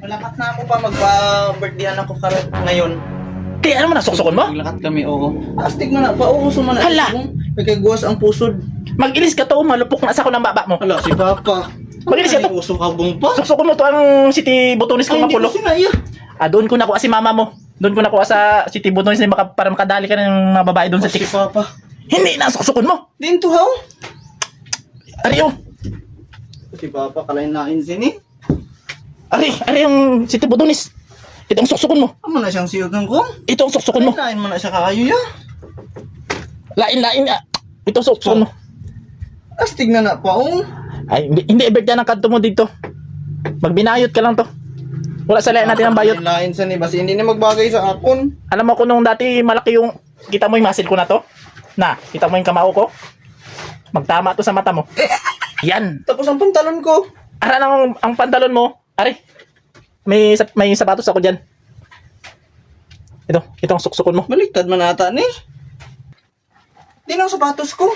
Malakat na ako pa magpa-birthdayhan ako ngayon. Kaya ano man nasuksukon mo? Maglakat kami, oo. Astig man na, pauso man na. Hala! Nagkagawas ang pusod. Mag-ilis ka to, malupok na sa ko ng baba mo. Hala, si Papa. Mag-ilis ka to. Uso kabong pa. Suksukon mo to ang City Botones Ay, kong hindi mapulo. ko sinaya. Doon ko nakuha si mama mo. Doon ko nakuha sa City Botones para makadali ka ng mga babae doon sa Si chicks. Papa. Hindi na suksukon mo. Din to, how? Ari oh. Si Papa, kalain-lain sini. Ari yung City Botones. Ito ang suksukon mo. Amo na siyang siyugan ko. Ito ang suksukon mo. Kalain mo na siya kaayo ya. Lain. Ito ang suksukon mo. Astig na pa, oh. Ay, hindi ibigyan ng kanto mo dito. Magbinayot ka lang to. Wala sa lain natin ang bayot. Kalain sa ni, basi hindi na magbagay sa akon. Alam mo ko nung dati malaki yung, kita mo yung muscle ko na to? Na, kita mo yung kamao ko? Magtama to sa mata mo. Yan. Tapos ang pantalon ko. Ara ang pantalon mo. Ari. May sapatos ako diyan. Ito ang suksukon mo. Baliktad man ata ni. Di na ang sapatos ko.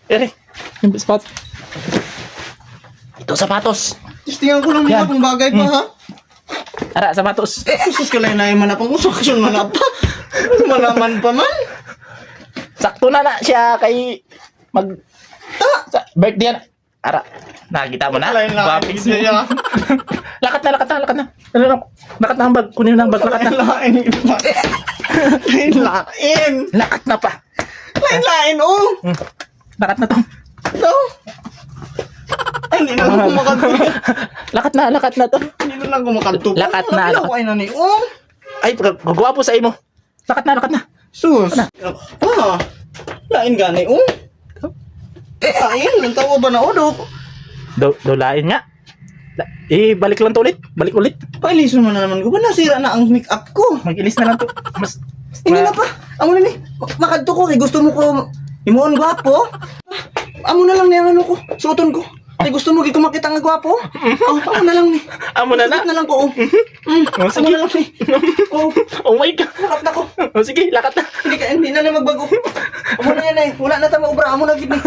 Ari. Yung sapatos. Ito sapatos. Tingnan ko lang Yan. mga kung bagay pa ha. Ara, sapatos. Sus ka lang na man apang usok yun man apa. Malaman pa man. Sakto na siya kay sa birthday na. Ara, nakita mo na? Lain-lain Guwapings mo. siya. Lakat na. Lakat na ang bag. Kunin mo na ang bag. Lakat na. Lain. Lakat na pa. Lain, oh. Lakat na to. Ito. Ay, hindi na ako kumakanto. Lakat na to. Hindi na lang kumakanto. Lakat na. Ay, nani, oh. Ay, gagwapo sa imo. Lakat na. Sus. Ah. Lain gani, oh. Lain, ang tawa ba na udo? Dolain nga. Balik lang to ulit. Balik ulit. Pailisun mo na naman ko. Ba nasira na ang make-up ko? Mag-ilis na lang to. Mas, Hindi na pa. Amo na ni. Makadto ko kay gusto mo ko himuon gwapo. Amo na lang ni ang ano ko. Suoton ko. Kay gusto mo gi kumakita nga gwapo. Oh, amo na lang ni. amo na na. Suot na lang ko. Oh. Oh, Amo sige. na lang ni. Oh, Oh my God. lakat na ko. Oh, sige, lakat na. Hindi na lang magbago. Amo na yan eh. Wala na tama obra. Amo na gid ni.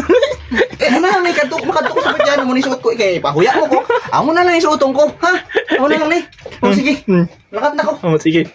Amo na lang ni kadto makadto ko sa pagyan mo ni suot ko kay pahuya mo ko. Amo na lang ni suoton ko. Ha? Amo na lang ni. Oh, sige. Lakat na ko. Oh, sige.